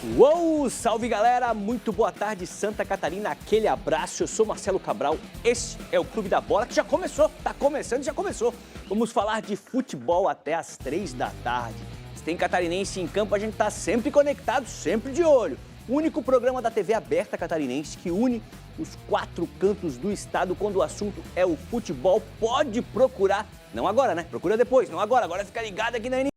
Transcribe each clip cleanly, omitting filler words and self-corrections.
Uou, salve galera, muito boa tarde Santa Catarina, aquele abraço, eu sou Marcelo Cabral, esse é o Clube da Bola que já começou, tá começando, já começou. Vamos falar de futebol até às 3 da tarde. Se tem catarinense em campo, a gente tá sempre conectado, sempre de olho. O único programa da TV aberta catarinense que une os 4 cantos do estado quando o assunto é o futebol. Pode procurar, não agora, né? Procura depois, não agora, agora fica ligado aqui na NN.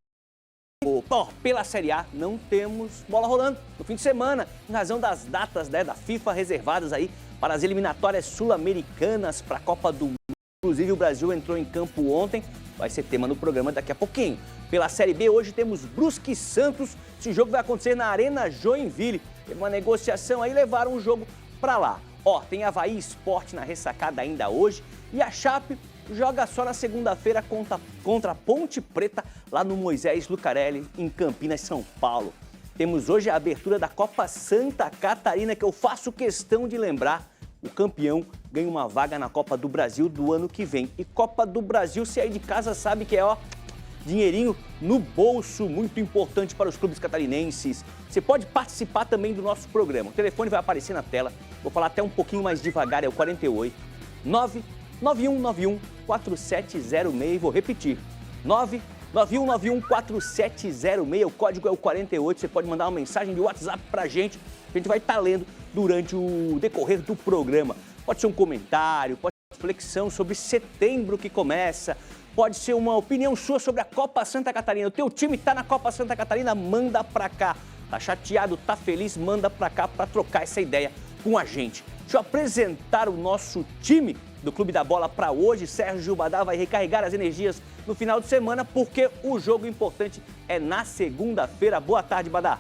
Bom, pela Série A não temos bola rolando no fim de semana, em razão das datas da FIFA reservadas aí para as eliminatórias sul-americanas para a Copa do Mundo. Inclusive o Brasil entrou em campo ontem, vai ser tema no programa daqui a pouquinho. Pela Série B hoje temos Brusque e Santos, esse jogo vai acontecer na Arena Joinville. Teve uma negociação aí, levaram o jogo para lá. Ó, tem Avaí Sport na ressacada ainda hoje e a Chape joga só na segunda-feira contra a Ponte Preta, lá no Moisés Lucarelli, em Campinas, São Paulo. Temos hoje a abertura da Copa Santa Catarina, que eu faço questão de lembrar. O campeão ganha uma vaga na Copa do Brasil do ano que vem. E Copa do Brasil, se aí de casa sabe que é, ó, dinheirinho no bolso, muito importante para os clubes catarinenses. Você pode participar também do nosso programa. O telefone vai aparecer na tela. Vou falar até um pouquinho mais devagar, é o 48 991914706, vou repetir, 991914706, o código é o 48, você pode mandar uma mensagem de WhatsApp pra gente, a gente vai estar lendo durante o decorrer do programa. Pode ser um comentário, pode ser uma reflexão sobre setembro que começa, pode ser uma opinião sua sobre a Copa Santa Catarina. O teu time tá na Copa Santa Catarina, manda pra cá. Tá chateado, tá feliz, manda pra cá pra trocar essa ideia com a gente. Deixa eu apresentar o nosso time do Clube da Bola para hoje. Sérgio Badá vai recarregar as energias no final de semana, porque o jogo importante é na segunda-feira. Boa tarde, Badá.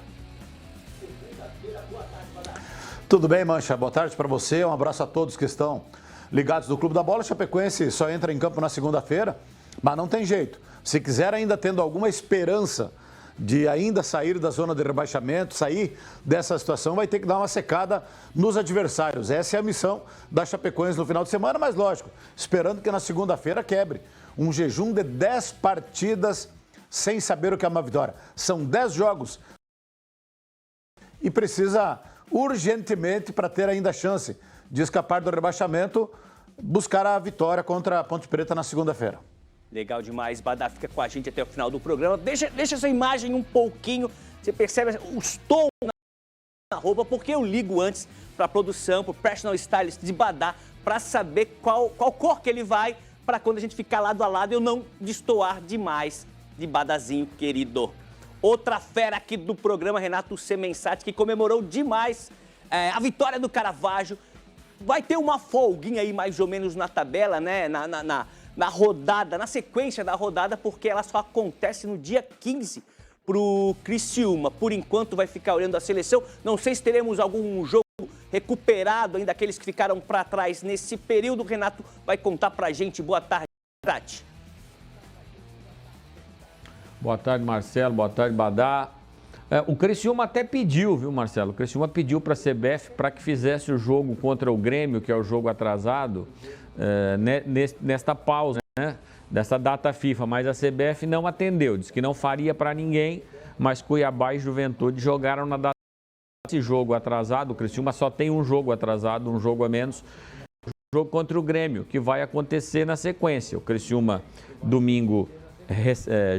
Tudo bem, Mancha? Boa tarde para você. Um abraço a todos que estão ligados do Clube da Bola. Chapecoense só entra em campo na segunda-feira, mas não tem jeito. Se quiser ainda tendo alguma esperança de ainda sair da zona de rebaixamento, sair dessa situação, vai ter que dar uma secada nos adversários. Essa é a missão da Chapecoense no final de semana, mas lógico, esperando que na segunda-feira quebre um jejum de 10 partidas sem saber o que é uma vitória. São 10 jogos e precisa urgentemente, para ter ainda chance de escapar do rebaixamento, buscar a vitória contra a Ponte Preta na segunda-feira. Legal demais, Badá, fica com a gente até o final do programa. Deixa essa imagem um pouquinho, você percebe os tons na roupa, porque eu ligo antes para a produção, para o personal stylist de Badá, para saber qual cor que ele vai, para quando a gente ficar lado a lado eu não destoar demais de Badazinho querido. Outra fera aqui do programa, Renato Semensati, que comemorou demais a vitória do Caravaggio. Vai ter uma folguinha aí mais ou menos na tabela, né, na rodada, na sequência da rodada, porque ela só acontece no dia 15 pro Criciúma. Por enquanto vai ficar olhando a seleção. Não sei se teremos algum jogo recuperado ainda, aqueles que ficaram para trás nesse período. O Renato vai contar pra gente. Boa tarde, Tati. Boa tarde, Marcelo. Boa tarde, Badá. O Criciúma até pediu, viu, Marcelo? O Criciúma pediu para a CBF para que fizesse o jogo contra o Grêmio, que é o jogo atrasado, nesta pausa, né, dessa data FIFA, mas a CBF não atendeu, disse que não faria para ninguém, mas Cuiabá e Juventude jogaram na data desse jogo atrasado. O Criciúma só tem um jogo atrasado, um jogo a menos, o jogo contra o Grêmio, que vai acontecer na sequência. O Criciúma, domingo,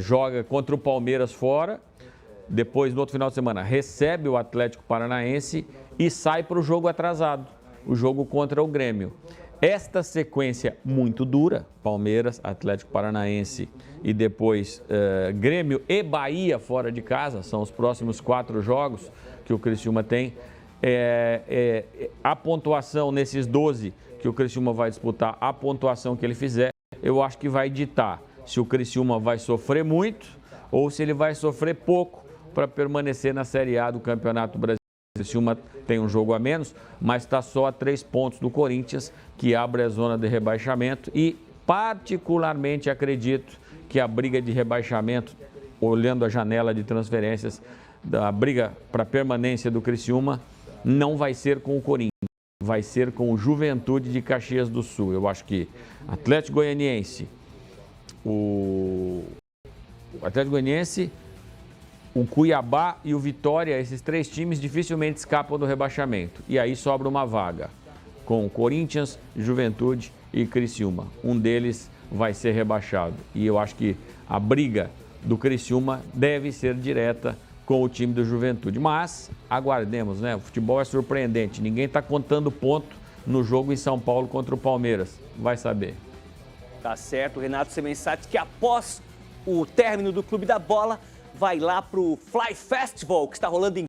joga contra o Palmeiras fora, depois, no outro final de semana, recebe o Atlético Paranaense e sai para o jogo atrasado, o jogo contra o Grêmio. Esta sequência muito dura, Palmeiras, Atlético Paranaense e depois Grêmio e Bahia fora de casa, são os próximos 4 jogos que o Criciúma tem. A pontuação nesses 12 que o Criciúma vai disputar, a pontuação que ele fizer, eu acho que vai ditar se o Criciúma vai sofrer muito ou se ele vai sofrer pouco para permanecer na Série A do Campeonato Brasileiro. O Criciúma tem um jogo a menos, mas está só a 3 pontos do Corinthians, que abre a zona de rebaixamento, e particularmente acredito que a briga de rebaixamento, olhando a janela de transferências, da briga para permanência do Criciúma, não vai ser com o Corinthians, vai ser com o Juventude de Caxias do Sul. Eu acho que Atlético Goianiense, o o Cuiabá e o Vitória, esses 3 times dificilmente escapam do rebaixamento. E aí sobra uma vaga com Corinthians, Juventude e Criciúma. Um deles vai ser rebaixado. E eu acho que a briga do Criciúma deve ser direta com o time do Juventude. Mas aguardemos, né? O futebol é surpreendente. Ninguém está contando ponto no jogo em São Paulo contra o Palmeiras. Vai saber. Tá certo, Renato Semensati, que após o término do Clube da Bola, vai lá pro Fly Festival, que está rolando em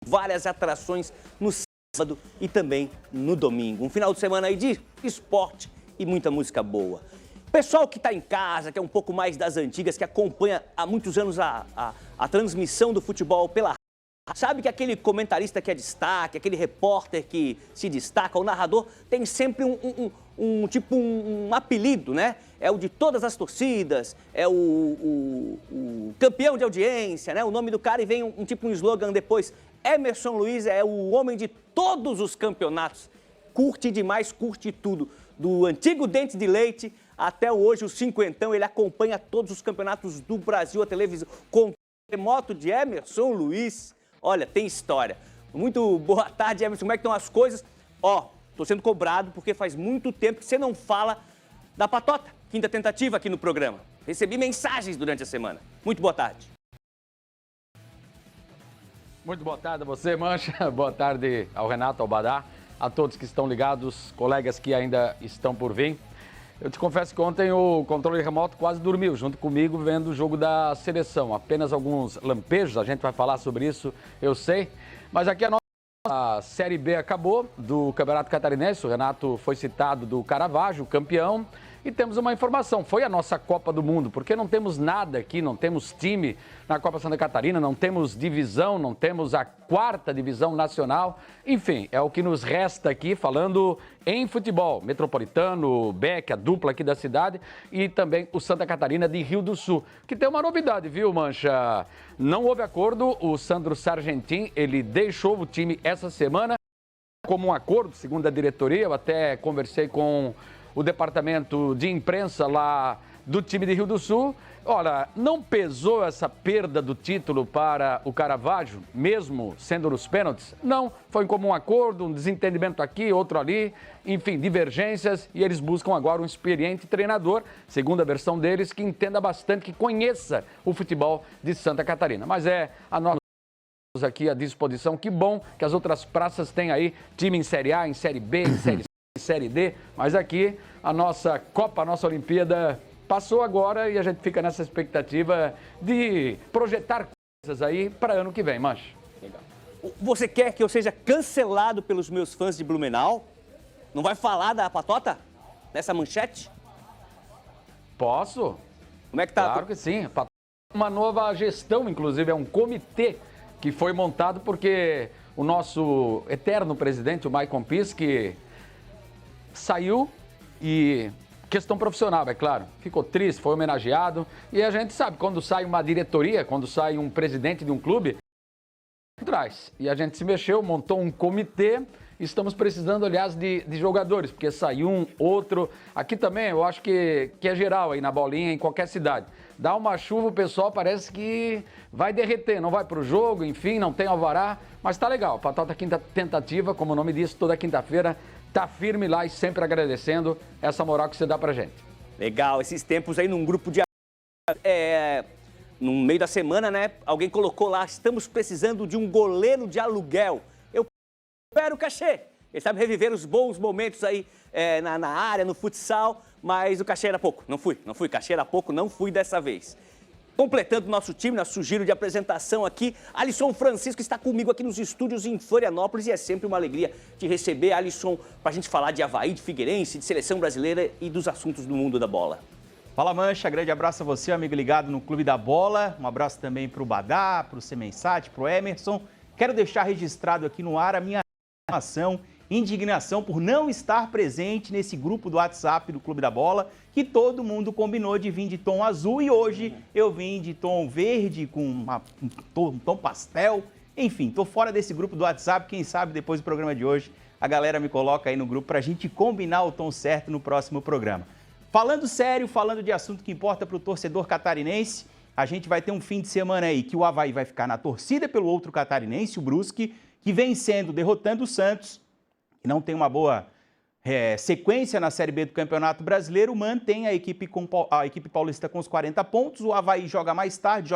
várias atrações no sábado e também no domingo. Um final de semana aí de esporte e muita música boa. Pessoal que está em casa, que é um pouco mais das antigas, que acompanha há muitos anos a transmissão do futebol pela rádio, sabe que aquele comentarista que é destaque, aquele repórter que se destaca, o narrador, tem sempre um apelido, né? É o de todas as torcidas, é o campeão de audiência, né? O nome do cara e vem um slogan depois. Emerson Luiz é o homem de todos os campeonatos. Curte demais, curte tudo. Do antigo Dente de Leite até hoje o cinquentão, ele acompanha todos os campeonatos do Brasil, a televisão. Com o remoto de Emerson Luiz, olha, tem história. Muito boa tarde, Emerson, como é que estão as coisas? Ó, tô sendo cobrado porque faz muito tempo que você não fala da Patota, quinta tentativa aqui no programa. Recebi mensagens durante a semana. Muito boa tarde. Muito boa tarde a você, Mancha. Boa tarde ao Renato, ao Badá, a todos que estão ligados, colegas que ainda estão por vir. Eu te confesso que ontem o controle remoto quase dormiu junto comigo vendo o jogo da seleção. Apenas alguns lampejos, a gente vai falar sobre isso, eu sei. Mas aqui a nossa Série B acabou do Campeonato Catarinense. O Renato foi citado do Caravaggio, campeão. E temos uma informação, foi a nossa Copa do Mundo, porque não temos nada aqui, não temos time na Copa Santa Catarina, não temos divisão, não temos a 4ª divisão nacional. Enfim, é o que nos resta aqui falando em futebol. Metropolitano, Beck, a dupla aqui da cidade e também o Santa Catarina de Rio do Sul, que tem uma novidade, viu, Mancha? Não houve acordo, o Sandro Sargentin, ele deixou o time essa semana como um acordo, segundo a diretoria. Eu até conversei com o departamento de imprensa lá do time de Rio do Sul. Olha, não pesou essa perda do título para o Caravaggio, mesmo sendo nos pênaltis? Não, foi em comum acordo, um desentendimento aqui, outro ali, enfim, divergências, e eles buscam agora um experiente treinador, segundo a versão deles, que entenda bastante, que conheça o futebol de Santa Catarina. Mas é a nossa aqui à disposição. Que bom que as outras praças têm aí time em Série A, em Série B, em Série C, em Série D, mas aqui a nossa Copa, a nossa Olimpíada passou agora e a gente fica nessa expectativa de projetar coisas aí para ano que vem, Mancha. Legal. Você quer que eu seja cancelado pelos meus fãs de Blumenau? Não vai falar da Patota nessa manchete? Posso? Como é que tá? Claro que sim. Uma nova gestão, inclusive, é um comitê que foi montado porque o nosso eterno presidente, o Maicon Pisque, saiu e... questão profissional, é claro. Ficou triste, foi homenageado. E a gente sabe, quando sai uma diretoria, quando sai um presidente de um clube, traz. E a gente se mexeu, montou um comitê. Estamos precisando, aliás, de jogadores, porque sai um, outro. Aqui também, eu acho que é geral aí na bolinha, em qualquer cidade. Dá uma chuva, o pessoal parece que vai derreter, não vai pro jogo, enfim, não tem alvará. Mas tá legal. Patota quinta tentativa, como o nome diz, toda quinta-feira. Tá firme lá e sempre agradecendo essa moral que você dá pra gente. Legal, esses tempos aí num grupo de... no meio da semana, né, alguém colocou lá, estamos precisando de um goleiro de aluguel. Eu espero o cachê. Ele sabe reviver os bons momentos aí na área, no futsal, mas o cachê era pouco. Não fui, cachê era pouco, não fui dessa vez. Completando o nosso time, nosso giro de apresentação aqui, Alisson Francisco está comigo aqui nos estúdios em Florianópolis e é sempre uma alegria te receber, Alisson, para a gente falar de Avaí, de Figueirense, de seleção brasileira e dos assuntos do mundo da bola. Fala, Mancha, grande abraço a você, amigo ligado no Clube da Bola. Um abraço também para o Badá, para o Semensati, para o Emerson. Quero deixar registrado aqui no ar a minha indignação por não estar presente nesse grupo do WhatsApp do Clube da Bola, que todo mundo combinou de vir de tom azul e hoje eu vim de tom verde com um tom pastel. Enfim, tô fora desse grupo do WhatsApp, quem sabe depois do programa de hoje a galera me coloca aí no grupo pra gente combinar o tom certo no próximo programa. Falando sério, falando de assunto que importa pro torcedor catarinense, a gente vai ter um fim de semana aí que o Avaí vai ficar na torcida pelo outro catarinense, o Brusque, que vem derrotando o Santos, que não tem uma boa sequência na Série B do Campeonato Brasileiro, mantém a equipe paulista com os 40 pontos, o Avaí joga mais tarde,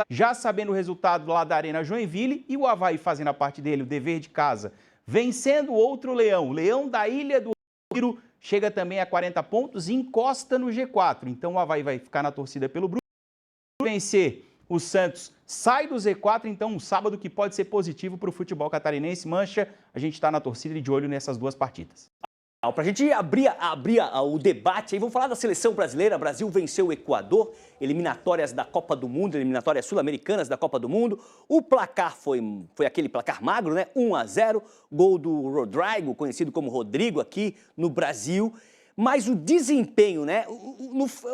já sabendo o resultado lá da Arena Joinville, e o Avaí fazendo a parte dele, o dever de casa, vencendo outro Leão, o Leão da Ilha do Retiro, chega também a 40 pontos e encosta no G4. Então o Avaí vai ficar na torcida pelo Brusque, vencer o Santos, sai do Z4, então um sábado que pode ser positivo para o futebol catarinense. Mancha, a gente está na torcida e de olho nessas duas partidas. Para a gente abrir o debate, aí vamos falar da seleção brasileira. O Brasil venceu o Equador, eliminatórias da Copa do Mundo, eliminatórias sul-americanas da Copa do Mundo. O placar foi aquele placar magro, né? 1-0, gol do Rodrigo, conhecido como Rodrigo aqui no Brasil. Mas o desempenho, né?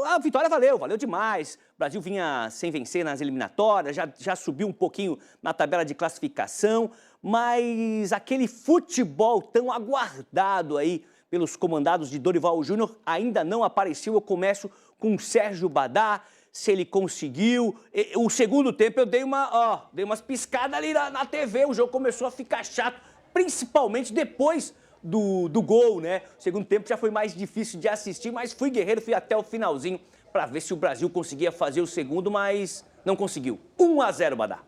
A vitória valeu demais. O Brasil vinha sem vencer nas eliminatórias, já subiu um pouquinho na tabela de classificação, mas aquele futebol tão aguardado aí pelos comandados de Dorival Júnior ainda não apareceu. Eu começo com o Sérgio Badá, se ele conseguiu. O segundo tempo eu dei umas piscadas ali na TV, o jogo começou a ficar chato, principalmente depois do gol, né? O segundo tempo já foi mais difícil de assistir, mas fui guerreiro, fui até o finalzinho para ver se o Brasil conseguia fazer o segundo, mas não conseguiu. 1-0, Badá.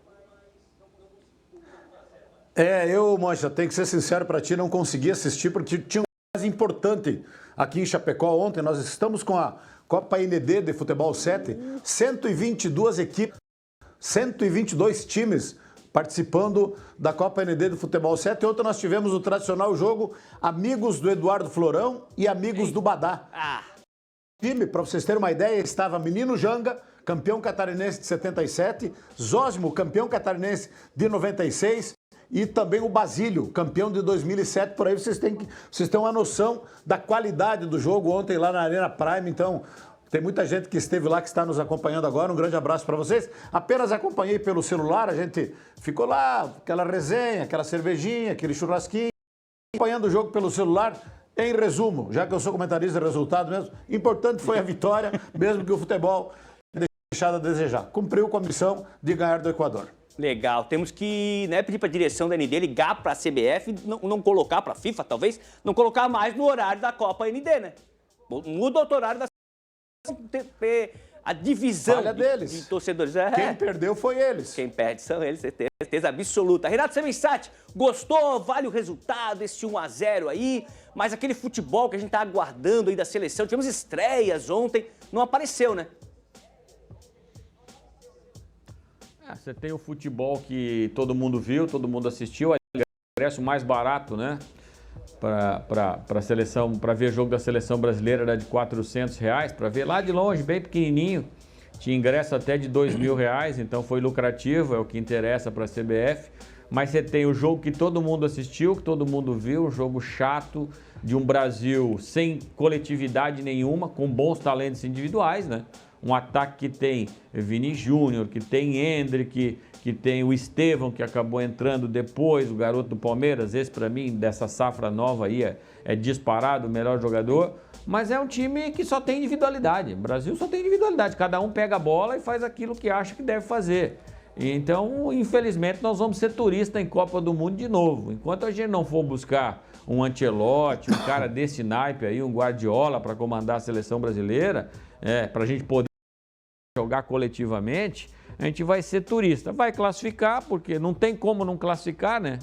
Mancha, tenho que ser sincero para ti, não consegui assistir porque tinha um mais importante aqui em Chapecó ontem. Nós estamos com a Copa ND de Futebol 7, 122 equipes, 122 times participando da Copa ND do Futebol 7. Ontem nós tivemos o tradicional jogo Amigos do Eduardo Florão e Amigos do Badá. O time, para vocês terem uma ideia, estava Menino Janga, campeão catarinense de 77, Zósimo, campeão catarinense de 96, e também o Basílio, campeão de 2007. Por aí vocês têm uma noção da qualidade do jogo ontem lá na Arena Prime. Então, tem muita gente que esteve lá, que está nos acompanhando agora. Um grande abraço para vocês. Apenas acompanhei pelo celular, a gente ficou lá, aquela resenha, aquela cervejinha, aquele churrasquinho, acompanhando o jogo pelo celular. Em resumo, já que eu sou comentarista de resultado mesmo, importante foi a vitória, mesmo que o futebol tenha deixado a desejar. Cumpriu com a missão de ganhar do Equador. Legal, temos que pedir para a direção da ND ligar para a CBF, não colocar para a FIFA, talvez, não colocar mais no horário da Copa ND, né? Muda o horário da a divisão de torcedores. Quem perdeu foi eles. Quem perde são eles, certeza absoluta. Renato Semensati, gostou? Vale o resultado, esse 1-0 aí, mas aquele futebol que a gente tá aguardando aí da seleção, tivemos estreias ontem, não apareceu, né? Você tem o futebol que todo mundo viu, todo mundo assistiu, o ingresso mais barato, né? Para seleção, para ver jogo da seleção brasileira era de R$400, para ver lá de longe, bem pequenininho, tinha ingresso até de R$2.000, então foi lucrativo, é o que interessa para a CBF. Mas você tem o jogo que todo mundo assistiu, que todo mundo viu, um jogo chato de um Brasil sem coletividade nenhuma, com bons talentos individuais, né? Um ataque que tem Vini Júnior, que tem Endrick, que tem o Estevão, que acabou entrando depois, o garoto do Palmeiras. Esse, para mim, dessa safra nova aí, é disparado o melhor jogador. Mas é um time que só tem individualidade. O Brasil só tem individualidade. Cada um pega a bola e faz aquilo que acha que deve fazer. Então, infelizmente, nós vamos ser turista em Copa do Mundo de novo. Enquanto a gente não for buscar um Ancelotti, um cara desse naipe aí, um Guardiola para comandar a seleção brasileira, para a gente poder jogar coletivamente, a gente vai ser turista. Vai classificar, porque não tem como não classificar, né?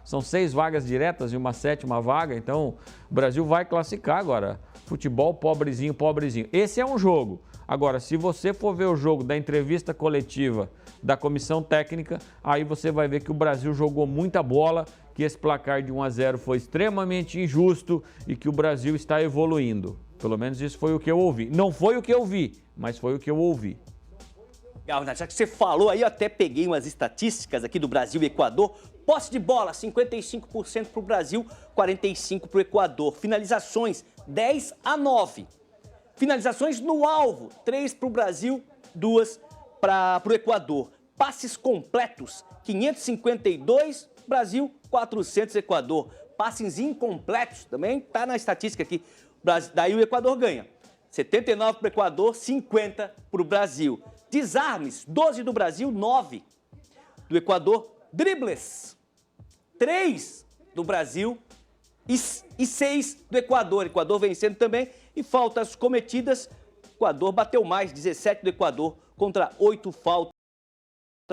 São 6 vagas diretas e uma 7ª vaga, então o Brasil vai classificar agora. Futebol pobrezinho, pobrezinho. Esse é um jogo. Agora, se você for ver o jogo da entrevista coletiva da comissão técnica, aí você vai ver que o Brasil jogou muita bola, que esse placar de 1-0 foi extremamente injusto e que o Brasil está evoluindo. Pelo menos isso foi o que eu ouvi. Não foi o que eu vi, mas foi o que eu ouvi. Legal, já que você falou aí, eu até peguei umas estatísticas aqui do Brasil e Equador. Posse de bola, 55% para o Brasil, 45% para o Equador. Finalizações, 10-9. Finalizações no alvo, 3 para o Brasil, 2 para o Equador. Passes completos, 552, Brasil, 400, Equador. Passes incompletos, também está na estatística aqui. Daí o Equador ganha. 79 para o Equador, 50 para o Brasil. Desarmes, 12 do Brasil, 9 do Equador. Dribles, 3 do Brasil e 6 do Equador. Equador vencendo também. E faltas cometidas, Equador bateu mais, 17 do Equador contra 8 faltas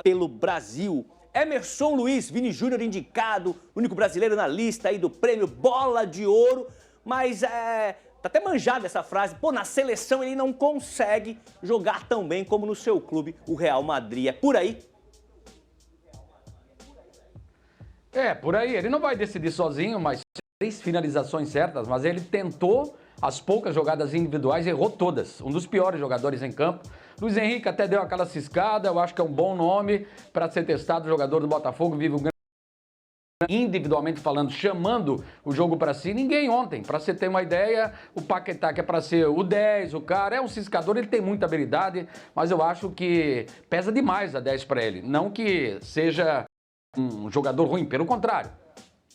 pelo Brasil. Emerson Luiz, Vini Júnior indicado, único brasileiro na lista aí do prêmio Bola de Ouro, mas tá até manjada essa frase, pô, na seleção ele não consegue jogar tão bem como no seu clube, o Real Madrid. É por aí? É, por aí. Ele não vai decidir sozinho, mas 3 finalizações certas, mas ele tentou as poucas jogadas individuais, errou todas. Um dos piores jogadores em campo. Luiz Henrique até deu aquela ciscada, eu acho que é um bom nome para ser testado. O jogador do Botafogo vive um grande, individualmente falando, chamando o jogo para si. Ninguém ontem, para você ter uma ideia, o Paquetá, que é para ser o 10, o cara é um ciscador, ele tem muita habilidade, mas eu acho que pesa demais a 10 para ele. Não que seja um jogador ruim, pelo contrário.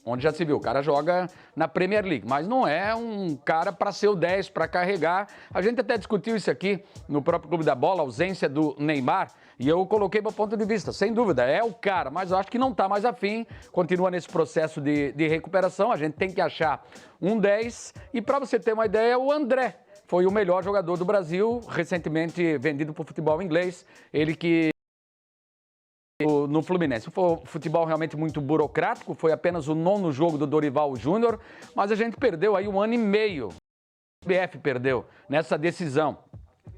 Onde já se viu, o cara joga na Premier League, mas não é um cara para ser o 10, para carregar. A gente até discutiu isso aqui no próprio Clube da Bola, a ausência do Neymar, e eu coloquei meu ponto de vista, sem dúvida, é o cara, mas eu acho que não está mais afim, continua nesse processo de recuperação, a gente tem que achar um 10, e para você ter uma ideia, o André foi o melhor jogador do Brasil, recentemente vendido para o futebol inglês, ele que no Fluminense. Foi um futebol realmente muito burocrático, foi apenas o 9º jogo do Dorival Júnior, mas a gente perdeu aí 1 ano e meio. O CBF perdeu nessa decisão.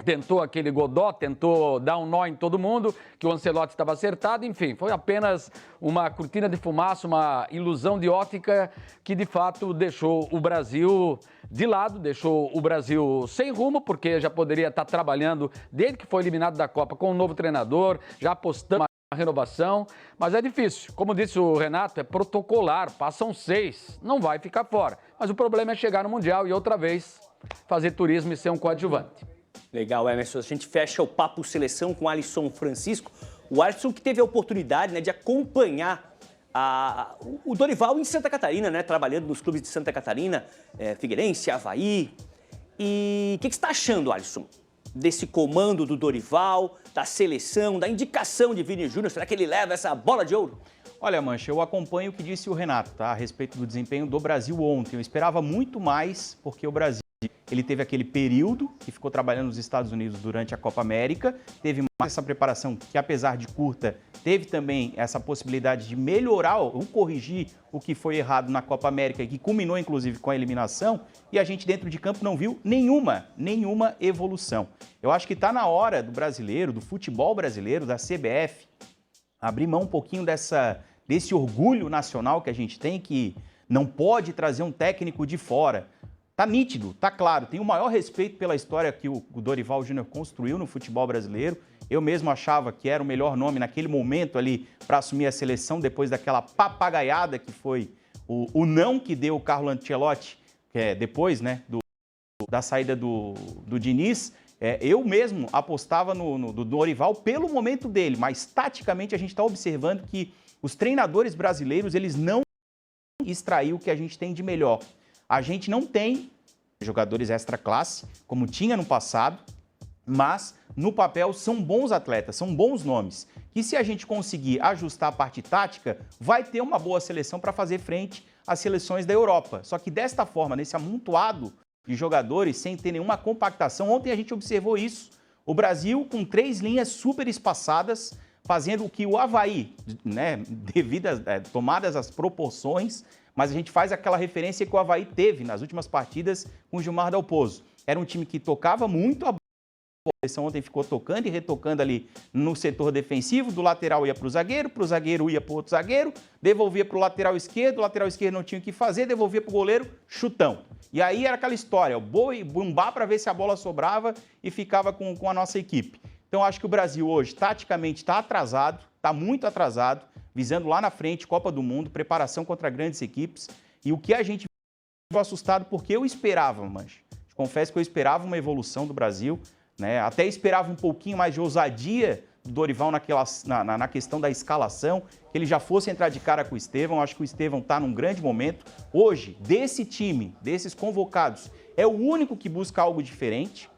Tentou aquele Godó, tentou dar um nó em todo mundo, que o Ancelotti estava acertado, enfim, foi apenas uma cortina de fumaça, uma ilusão de ótica que de fato deixou o Brasil de lado, deixou o Brasil sem rumo, porque já poderia estar trabalhando desde que foi eliminado da Copa com um novo treinador, já apostando renovação, mas é difícil. Como disse o Renato, é protocolar, passam 6, não vai ficar fora. Mas o problema é chegar no Mundial e outra vez fazer turismo e ser um coadjuvante. Legal, Emerson. A gente fecha o Papo Seleção com o Alisson Francisco. O Alisson que teve a oportunidade, né, de acompanhar o Dorival em Santa Catarina, né, trabalhando nos clubes de Santa Catarina, Figueirense, Avaí. E o que você está achando, Alisson, desse comando do Dorival, da seleção, da indicação de Vini Júnior? Será que ele leva essa bola de ouro? Olha, Mancha, eu acompanho o que disse o Renato, tá, a respeito do desempenho do Brasil ontem. Eu esperava muito mais, porque o Brasil, ele teve aquele período que ficou trabalhando nos Estados Unidos durante a Copa América, teve mais essa preparação que, apesar de curta, teve também essa possibilidade de melhorar ou corrigir o que foi errado na Copa América, que culminou, inclusive, com a eliminação, e a gente dentro de campo não viu nenhuma evolução. Eu acho que está na hora do brasileiro, do futebol brasileiro, da CBF, abrir mão um pouquinho desse orgulho nacional que a gente tem, que não pode trazer um técnico de fora. Tá nítido, tá claro, tenho o maior respeito pela história que o Dorival Júnior construiu no futebol brasileiro. Eu mesmo achava que era o melhor nome naquele momento ali para assumir a seleção, depois daquela papagaiada que foi o não que deu o Carlo Ancelotti, que é depois, né, da saída do Diniz. Eu mesmo apostava no Dorival pelo momento dele, mas taticamente a gente está observando que os treinadores brasileiros, eles não extraíram o que a gente tem de melhor. A gente não tem jogadores extra classe, como tinha no passado, mas no papel são bons atletas, são bons nomes. E se a gente conseguir ajustar a parte tática, vai ter uma boa seleção para fazer frente às seleções da Europa. Só que desta forma, nesse amontoado de jogadores, sem ter nenhuma compactação, ontem a gente observou isso. O Brasil com 3 linhas super espaçadas, fazendo o que o Avaí, né, tomadas as proporções, mas a gente faz aquela referência que o Avaí teve nas últimas partidas com o Gilmar Dalpozo. Era um time que tocava muito a bola. A seleção ontem ficou tocando e retocando ali no setor defensivo, do lateral ia para o zagueiro ia para o outro zagueiro, devolvia para o lateral esquerdo não tinha o que fazer, devolvia para o goleiro, chutão. E aí era aquela história, o boi bumbá para ver se a bola sobrava e ficava com a nossa equipe. Então acho que o Brasil hoje, taticamente, está atrasado, está muito atrasado, visando lá na frente, Copa do Mundo, preparação contra grandes equipes. E o que a gente ficou assustado, porque eu esperava, Mancha. Confesso que eu esperava uma evolução do Brasil, né? Até esperava um pouquinho mais de ousadia do Dorival na questão da escalação, que ele já fosse entrar de cara com o Estevão. Acho que o Estevão está num grande momento. Hoje, desse time, desses convocados, é o único que busca algo diferente.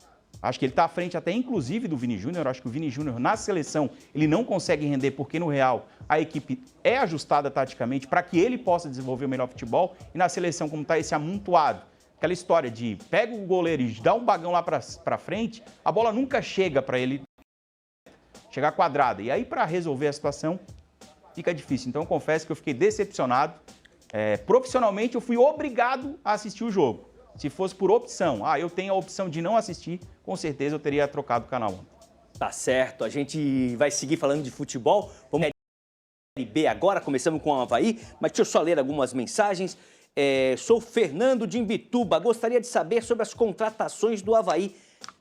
Acho que ele está à frente até inclusive do Vini Júnior. Acho que o Vini Júnior na seleção ele não consegue render porque no Real a equipe é ajustada taticamente para que ele possa desenvolver o melhor futebol. E na seleção, como está esse amontoado, aquela história de pega o goleiro e dá um bagão lá para frente, a bola nunca chega para ele chegar quadrada. E aí para resolver a situação fica difícil. Então eu confesso que eu fiquei decepcionado. Profissionalmente eu fui obrigado a assistir o jogo. Se fosse por opção, eu tenho a opção de não assistir, com certeza eu teria trocado o canal. Tá certo, a gente vai seguir falando de futebol. Vamos Série B agora, começamos com o Avaí, mas deixa eu só ler algumas mensagens. Sou Fernando de Imbituba, gostaria de saber sobre as contratações do Avaí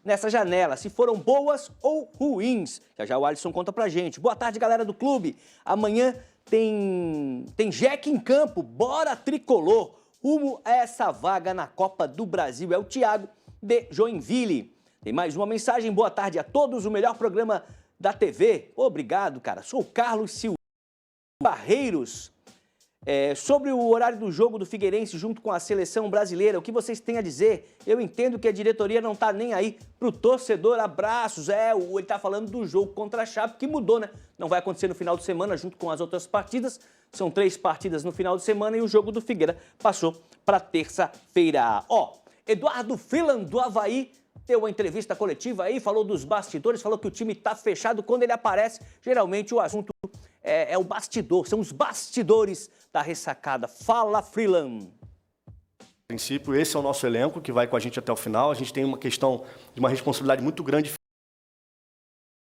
nessa janela, se foram boas ou ruins. Já o Alisson conta pra gente. Boa tarde, galera do clube. Amanhã tem Jeque em campo, bora tricolor. Rumo a essa vaga na Copa do Brasil. É o Thiago de Joinville. Tem mais uma mensagem. Boa tarde a todos. O melhor programa da TV. Obrigado, cara. Sou o Carlos Silva Barreiros. Sobre o horário do jogo do Figueirense junto com a seleção brasileira, o que vocês têm a dizer? Eu entendo que a diretoria não tá nem aí pro torcedor. Abraços. Ele tá falando do jogo contra a Chape, que mudou, né? Não vai acontecer no final de semana junto com as outras partidas. São 3 partidas no final de semana e o jogo do Figueira passou para terça-feira. Eduardo Freeland do Avaí deu uma entrevista coletiva aí, falou dos bastidores, falou que o time tá fechado. Quando ele aparece, geralmente o assunto é o bastidor, são os bastidores da ressacada. Fala, Freeland. A princípio, esse é o nosso elenco que vai com a gente até o final. A gente tem uma questão de uma responsabilidade muito grande.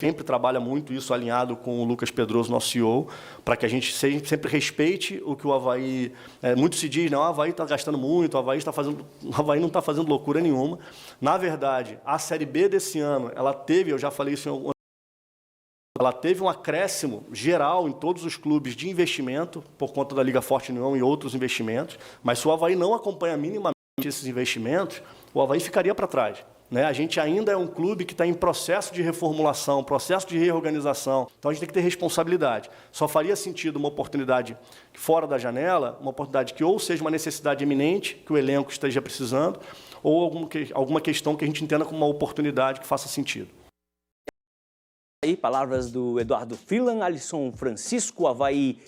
Sempre trabalha muito isso alinhado com o Lucas Pedroso, nosso CEO, para que a gente sempre respeite o que o Avaí... muito se diz, não, o Avaí está gastando muito, o Avaí não está fazendo loucura nenhuma. Na verdade, a Série B desse ano, ela teve, eu já falei isso, ela teve um acréscimo geral em todos os clubes de investimento, por conta da Liga Forte União e outros investimentos, mas se o Avaí não acompanha minimamente esses investimentos, o Avaí ficaria para trás. A gente ainda é um clube que está em processo de reformulação, processo de reorganização, então a gente tem que ter responsabilidade. Só faria sentido uma oportunidade fora da janela, uma oportunidade que ou seja uma necessidade eminente, que o elenco esteja precisando, ou alguma questão que a gente entenda como uma oportunidade que faça sentido. Aí, palavras do Eduardo Freeland. Alisson Francisco, Avaí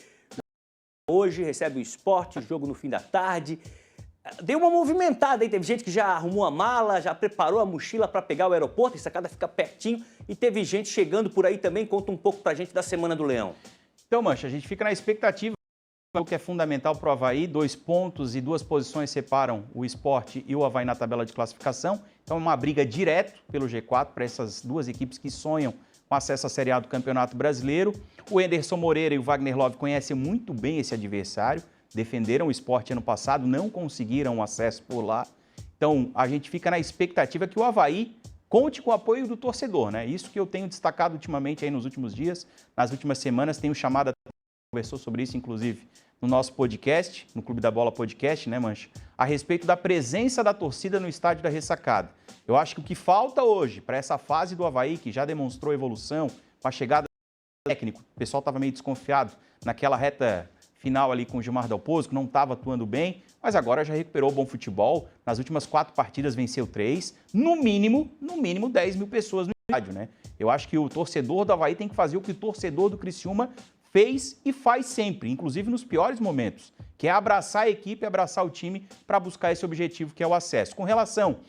hoje recebe o Sport, jogo no fim da tarde. Deu uma movimentada aí, teve gente que já arrumou a mala, já preparou a mochila para pegar o aeroporto, a Ressacada fica pertinho, e teve gente chegando por aí também. Conta um pouco pra gente da Semana do Leão. Então, Mancha, a gente fica na expectativa, o que é fundamental para o Avaí. 2 pontos e 2 posições separam o Sport e o Avaí na tabela de classificação. Então é uma briga direto pelo G4 para essas 2 equipes que sonham com acesso à Série A do Campeonato Brasileiro. O Enderson Moreira e o Wagner Love conhecem muito bem esse adversário. Defenderam o Sport ano passado, não conseguiram acesso por lá. Então, a gente fica na expectativa que o Avaí conte com o apoio do torcedor, né? Isso que eu tenho destacado ultimamente aí nos últimos dias, nas últimas semanas, tenho chamado a conversou sobre isso, inclusive, no nosso podcast, no Clube da Bola Podcast, né, Mancha? A respeito da presença da torcida no estádio da Ressacada. Eu acho que o que falta hoje, para essa fase do Avaí, que já demonstrou evolução, com a chegada do técnico, o pessoal estava meio desconfiado naquela reta final ali com o Gilmar Dalpozo, que não estava atuando bem, mas agora já recuperou o bom futebol. Nas últimas 4 partidas venceu 3, no mínimo 10 mil pessoas no estádio, né? Eu acho que o torcedor do Avaí tem que fazer o que o torcedor do Criciúma fez e faz sempre, inclusive nos piores momentos, que é abraçar a equipe, abraçar o time para buscar esse objetivo que é o acesso. Com relação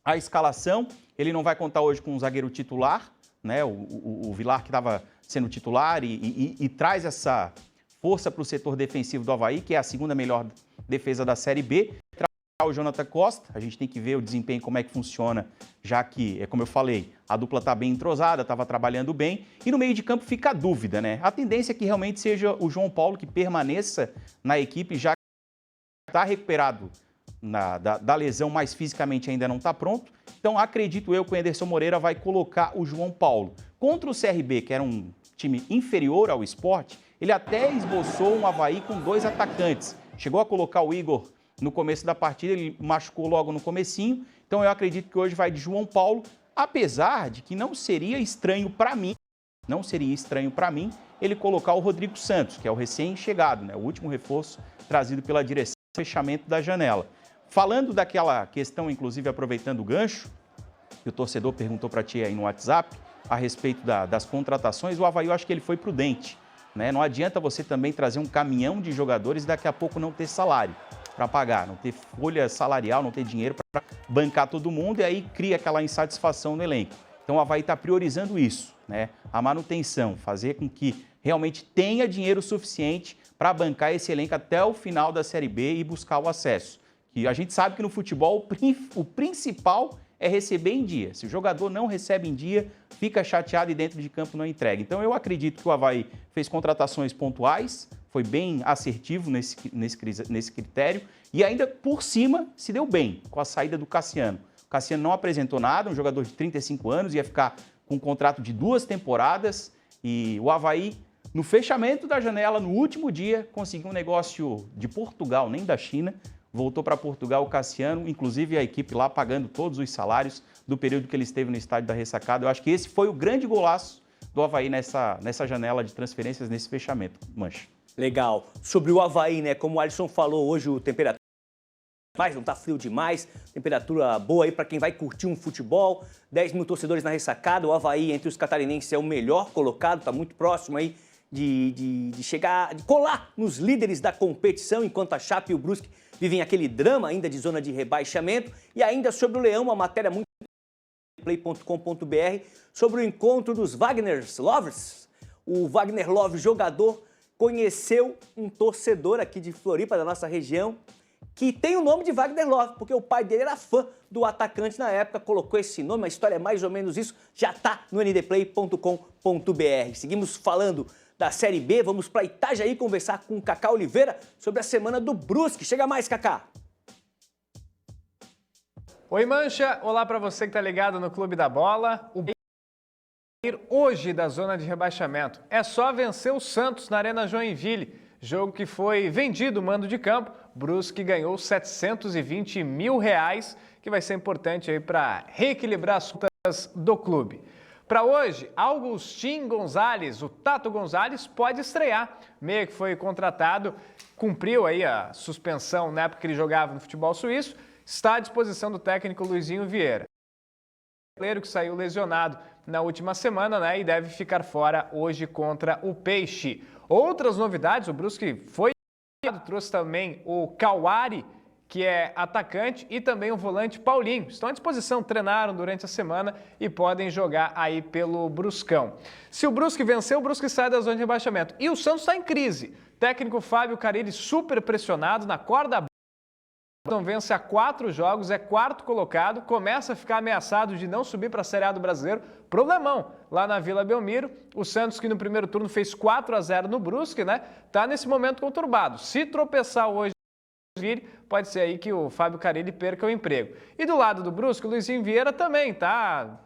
à escalação, ele não vai contar hoje com um zagueiro titular, né? O Vilar que estava sendo titular e traz essa força para o setor defensivo do Avaí, que é a 2ª melhor defesa da Série B. O Jonathan Costa, a gente tem que ver o desempenho, como é que funciona, já que, como eu falei, a dupla está bem entrosada, estava trabalhando bem, e no meio de campo fica a dúvida, né? A tendência é que realmente seja o João Paulo que permaneça na equipe, já que está recuperado da lesão, mas fisicamente ainda não está pronto. Então, acredito eu que o Enderson Moreira vai colocar o João Paulo. Contra o CRB, que era um time inferior ao Sport, ele até esboçou um Avaí com 2 atacantes. Chegou a colocar o Igor no começo da partida, ele machucou logo no comecinho. Então eu acredito que hoje vai de João Paulo, apesar de que não seria estranho para mim, ele colocar o Rodrigo Santos, que é o recém-chegado, né? O último reforço trazido pela direção do fechamento da janela. Falando daquela questão, inclusive aproveitando o gancho, que o torcedor perguntou para ti aí no WhatsApp, a respeito das contratações, o Avaí eu acho que ele foi prudente, né? Não adianta você também trazer um caminhão de jogadores e daqui a pouco não ter salário para pagar, não ter folha salarial, não ter dinheiro para bancar todo mundo e aí cria aquela insatisfação no elenco. Então o Avaí está priorizando isso, né? A manutenção, fazer com que realmente tenha dinheiro suficiente para bancar esse elenco até o final da Série B e buscar o acesso. E a gente sabe que no futebol o principal é receber em dia. Se o jogador não recebe em dia, fica chateado e dentro de campo não entrega. Então eu acredito que o Avaí fez contratações pontuais, foi bem assertivo nesse critério e ainda por cima se deu bem com a saída do Cassiano. O Cassiano não apresentou nada, um jogador de 35 anos, ia ficar com um contrato de 2 temporadas e o Avaí, no fechamento da janela, no último dia, conseguiu um negócio de Portugal, nem da China. Voltou para Portugal o Cassiano, inclusive a equipe lá pagando todos os salários do período que ele esteve no estádio da Ressacada. Eu acho que esse foi o grande golaço do Avaí nessa janela de transferências, nesse fechamento. Mancha. Legal. Sobre o Avaí, né? Como o Alisson falou, hoje o temperatura mas não tá frio demais, temperatura boa aí para quem vai curtir um futebol. 10 mil torcedores na Ressacada, o Avaí entre os catarinenses é o melhor colocado, tá muito próximo aí de chegar, de colar nos líderes da competição, enquanto a Chape e o Brusque vivem aquele drama ainda de zona de rebaixamento. E ainda sobre o Leão, uma matéria muito play.com.br sobre o encontro dos Wagner Lovers. O Wagner Love, jogador, conheceu um torcedor aqui de Floripa, da nossa região, que tem o nome de Wagner Love, porque o pai dele era fã do atacante na época, colocou esse nome, a história é mais ou menos isso, já tá no ndplay.com.br. Seguimos falando da Série B, vamos para Itajaí conversar com o Cacá Oliveira sobre a semana do Brusque. Chega mais, Cacá! Oi, Mancha! Olá para você que tá ligado no Clube da Bola. O hoje da zona de rebaixamento é só vencer o Santos na Arena Joinville. Jogo que foi vendido o mando de campo. Brusque ganhou R$720 mil, que vai ser importante aí para reequilibrar as contas do clube. Para hoje, Augustin Gonzalez, o Tato Gonzalez, pode estrear. Meia que foi contratado, cumpriu aí a suspensão na época que ele jogava no futebol suíço, está à disposição do técnico Luizinho Vieira. O goleiro que saiu lesionado na última semana, né, e deve ficar fora hoje contra o Peixe. Outras novidades, o Brusque trouxe também o Kawari, que é atacante, e também o volante Paulinho. Estão à disposição, treinaram durante a semana e podem jogar aí pelo Bruscão. Se o Brusque vencer, o Brusque sai da zona de rebaixamento. E o Santos está em crise. Técnico Fábio Carille super pressionado na corda. Não vence há 4 jogos, é 4º colocado, começa a ficar ameaçado de não subir para a Série A do Brasileiro. Problemão lá na Vila Belmiro. O Santos, que no primeiro turno fez 4-0 no Brusque, né? Tá nesse momento conturbado. Se tropeçar hoje, pode ser aí que o Fábio Carille perca o emprego. E do lado do Brusque, o Luizinho Vieira também tá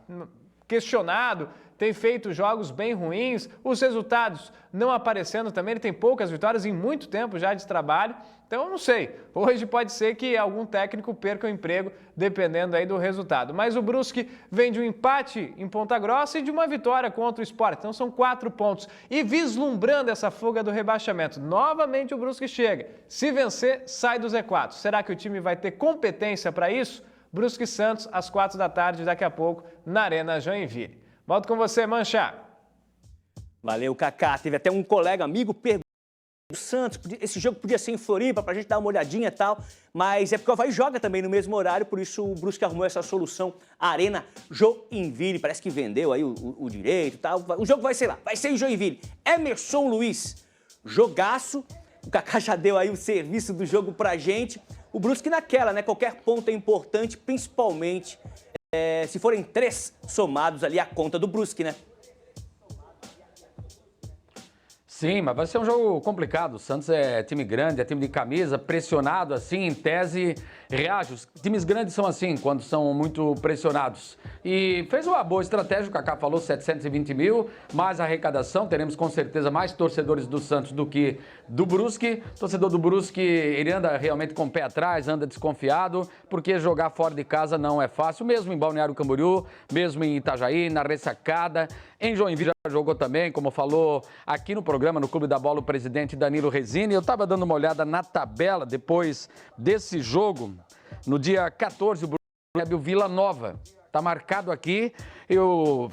questionado, tem feito jogos bem ruins, os resultados não aparecendo também, ele tem poucas vitórias em muito tempo já de trabalho, então eu não sei, hoje pode ser que algum técnico perca o emprego, dependendo aí do resultado. Mas o Brusque vem de um empate em Ponta Grossa e de uma vitória contra o Sport, então são 4 pontos. E vislumbrando essa fuga do rebaixamento, novamente o Brusque chega, se vencer, sai do Z4. Será que o time vai ter competência para isso? Brusque Santos, às 4 da tarde, daqui a pouco, na Arena Joinville. Volto com você, Mancha. Valeu, Cacá. Teve até um colega, amigo, perguntou do Santos, esse jogo podia ser em Floripa pra gente dar uma olhadinha e tal, mas é porque o Avaí joga também no mesmo horário, por isso o Brusque arrumou essa solução, Arena Joinville, parece que vendeu aí o direito e tal, o jogo vai ser lá, vai ser em Joinville. Emerson Luiz, jogaço, o Cacá já deu aí o serviço do jogo pra gente, o Brusque naquela, né, qualquer ponto é importante, principalmente se forem 3 somados ali a conta do Brusque, né? Sim, mas vai ser um jogo complicado. O Santos é time grande, é time de camisa, pressionado assim, em tese, reage. Os times grandes são assim, quando são muito pressionados. E fez uma boa estratégia, o Cacá falou, 720 mil, mais arrecadação, teremos com certeza mais torcedores do Santos do que do Brusque. O torcedor do Brusque, ele anda realmente com o pé atrás, anda desconfiado, porque jogar fora de casa não é fácil, mesmo em Balneário Camboriú, mesmo em Itajaí, na Ressacada, em Joinville já jogou também, como falou aqui no programa, no Clube da Bola, o presidente Danilo Resini. Eu estava dando uma olhada na tabela depois desse jogo. No dia 14, o Brusque recebe o Vila Nova. tá marcado aqui. Eu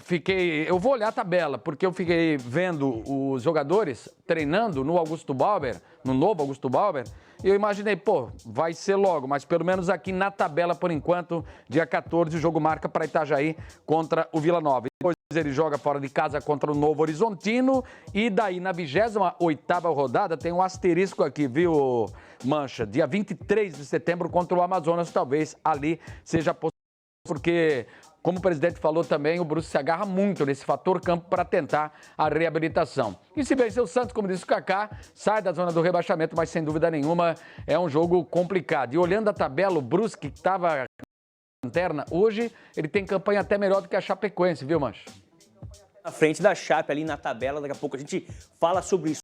vou olhar a tabela, porque eu fiquei vendo os jogadores treinando no Augusto Bauer, no novo Augusto Bauer, e eu imaginei, pô, vai ser logo, mas pelo menos aqui na tabela, por enquanto, dia 14, o jogo marca para Itajaí contra o Vila Nova. Depois ele joga fora de casa contra o Novo Horizontino, e daí na 28ª rodada tem um asterisco aqui, viu, Mancha? Dia 23 de setembro contra o Amazonas, talvez ali seja possível, porque, como o presidente falou também, o Brusque se agarra muito nesse fator campo para tentar a reabilitação. E se vencer o Santos, como disse o Kaká, sai da zona do rebaixamento, mas sem dúvida nenhuma é um jogo complicado. E olhando a tabela, o Brusque que estava lanterna, hoje ele tem campanha até melhor do que a Chapecoense, viu, Mancha? Na frente da Chape ali na tabela, daqui a pouco a gente fala sobre isso.